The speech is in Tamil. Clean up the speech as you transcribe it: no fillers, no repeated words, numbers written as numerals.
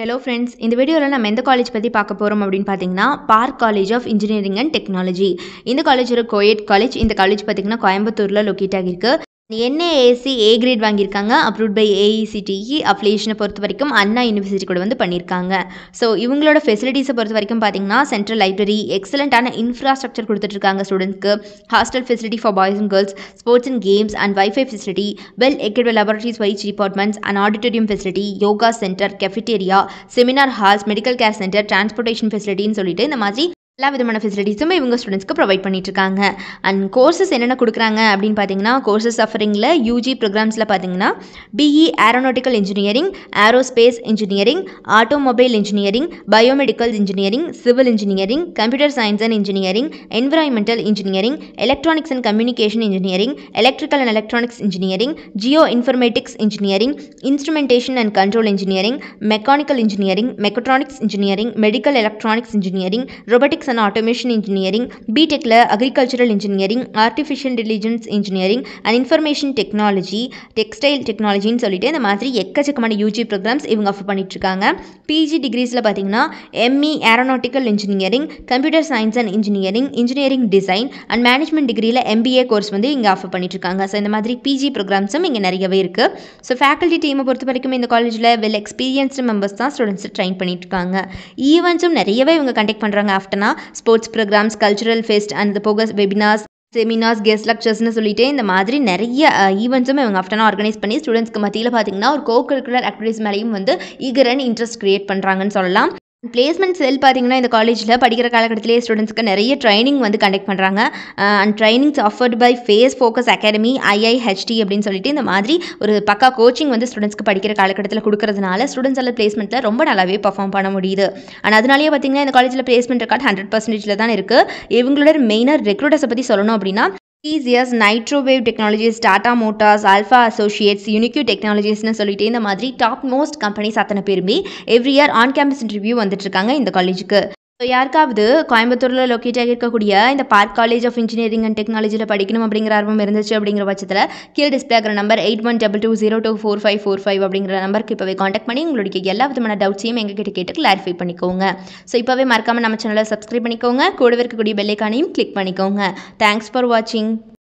ஹலோ ஃப்ரெண்ட்ஸ், இந்த வீடியோவில் நம்ம எந்த காலேஜ் பற்றி பார்க்க போகிறோம் அப்படின்னு பார்த்தீங்கன்னா, Park college of engineering and Technology. இந்த காலேஜ் ஒரு கோயட் காலேஜ். இந்த காலேஜ் பார்த்தீங்கன்னா கோயம்புத்தூரில் லொக்கேட் ஆகிருக்கு. என்ஏஏசி ஏ கிரேட் வாங்கியிருக்காங்க. Approved by AICTE. அஃபிலியேஷனை பொறுத்த வரைக்கும் அண்ணா யூனிவர்சிட்டி கூட வந்து பண்ணியிருக்காங்க. ஸோ இவங்களோட ஃபெசிலிட்டிஸை பொறுத்த வரைக்கும் பார்த்தீங்கன்னா, சென்ட்ரல் லைப்ரரி, எக்ஸலண்ட்டான இன்ஃப்ராஸ்ட்ரக்சர் கொடுத்துட்ருக்காங்க ஸ்டூடெண்ட்ஸ்க்கு. Hostel facility for boys and girls, sports and games and wifi facility, well equipped laboratories for each departments, an auditorium facility, yoga center, cafeteria, seminar halls, medical care center, transportation facility ன்னு சொல்லிட்டு இந்த மாதிரி எல்லா விதமான ஃபெசிலிட்டிஸும் இவங்க ஸ்டூடெண்ட்ஸ்க்கு ப்ரொவைட் பண்ணிட்டு இருக்காங்க. அண்ட் கோர்சஸ் என்னென்ன கொடுக்குறாங்க அப்படின்னு பார்த்தீங்கன்னா, கோர்சஸ் ஆஃபரிங்கில் யூஜி ப்ரோக்ராம்ஸில் பார்த்தீங்கன்னா BE aeronautical engineering, aerospace engineering, automobile engineering, biomedical engineering, civil engineering, computer science and engineering, environmental engineering, electronics and communication engineering, electrical and electronics engineering, geo informatics engineering, instrumentation and control engineering, mechanical engineering, mechatronics engineering, medical electronics engineering, robotics and automation engineering, பிடெக்ல agricultural engineering, artificial intelligence engineering and information technology, textile technology ன்னு சொல்லிட்டு இந்த மாதிரி எக்கச்சக்கமான யூஜி ப்ரோக்ராம்ஸ் இவங்க ஆஃபர் பண்ணிட்டு இருக்காங்க. பிஜி டிகிரிஸில் பார்த்தீங்கன்னா ME aeronautical engineering, computer science and engineering, engineering design and management டிகிரியில் எம்பிஏ கோர்ஸ் வந்து இங்கே ஆஃபர் பண்ணிட்டு இருக்காங்க. ஸோ இந்த மாதிரி பிஜி ப்ரோக்ராம்ஸும் இங்கே நிறையவே இருக்குது. ஸோ ஃபேக்கல்ட்டி டீமை பொறுத்த வரைக்கும் இந்த காலேஜில் வெல் எக்ஸ்பீரியன்ஸ்டு மெம்பர்ஸ் தான் ஸ்டூடெண்ட்ஸை ட்ரெயின் பண்ணிட்டு இருக்காங்க. ஈவெண்ட்ஸும் நிறையவே இவங்க கண்டக்ட் பண்ணுறாங்க. ஆஃப்டர்னா sports programs, cultural fest and போக வெபினார்ஸ், செமினார்ஸ், கெஸ்ட் லெக்சர்ஸ்னு சொல்லிட்டு இந்த மாதிரி நிறைய ஈவெண்ட்ஸும் இவங்க ஆஃப்டர்னா ஆர்கனைஸ் பண்ணி ஸ்டூடெண்ட்ஸ்க்கு மத்தியில் பார்த்தீங்கன்னா ஒரு கோ-கரிக்குலர் ஆக்டிவிட்டீஸ் மேலேயும் வந்து ஈகர் அண்ட் இன்ட்ரெஸ்ட் கிரியேட் பண்ணுறாங்கன்னு சொல்லலாம். பிளேஸ்மெண்ட் செல் பார்த்தீங்கன்னா இந்த காலேஜில் படிக்கிற காலகட்டத்திலே ஸ்டூடெண்ட்ஸ்க்கு நிறைய ட்ரைனிங் வந்து கண்டக்ட் பண்ணுறாங்க. And trainings offered by Face Focus Academy, IIHT அப்படின்னு சொல்லிட்டு இந்த மாதிரி ஒரு பக்கா கோச்சிங் வந்து ஸ்டூடெண்ட்ஸ்க்கு படிக்கிற காலகட்டத்தில் கொடுக்கறதுனால ஸ்டூடெண்ட்ஸ் எல்லாம் பிளேஸ்மெண்ட்டில் ரொம்ப நல்லாவே பர்ஃபார்ம் பண்ண முடியுது. அண்ட் அதனாலேயே பார்த்தீங்கன்னா இந்த காலேஜில் பிளேஸ்மெண்ட் ரெக்கார்ட் 100% தான் இருக்குது. இவங்களோட மெயினாக ரெக்ரூட்டர்ஸை பற்றி சொல்லணும் அப்படின்னா TCS, Nitrowave Technologies, Tata Motors, Alpha Associates, Unique Technologiesனு சொல்லிட்டு இந்த மாதிரி டாப் மோஸ்ட் கம்பெனிஸ் அத்தனை பேருமே every year on campus interview வந்துட்டு இருக்காங்க இந்த காலேஜுக்கு. ஸோ யாருக்காவது கோயம்புத்தூரில் லொக்கேட் ஆகியிருக்கக்கூடிய இந்த park college of engineering and டெக்னாலஜியில் படிக்கணும் அப்படிங்கிற ஆர்வம் இருந்துச்சு அப்படிங்கிற பட்சத்தில் கீழே டிஸ்பிளே ஆகிற நம்பர் 8122024545 அப்படிங்கிற நம்பருக்கு இப்போவே காண்டாக்ட் பண்ணி உங்களுடைய எல்லா விதமான டவுட்ஸையும் எங்ககிட்ட கேட்டு கிளாரிஃபை பண்ணிக்கோங்க. ஸோ இப்போவே மறக்காமல் நம்ம சேனலை சப்ஸ்கிரைப் பண்ணிக்கோங்க. கூடவே இருக்கக்கூடிய பெல் ஐகானையும் கிளிக் பண்ணிக்கோங்க. தேங்க்ஸ் ஃபார் வாட்சிங்.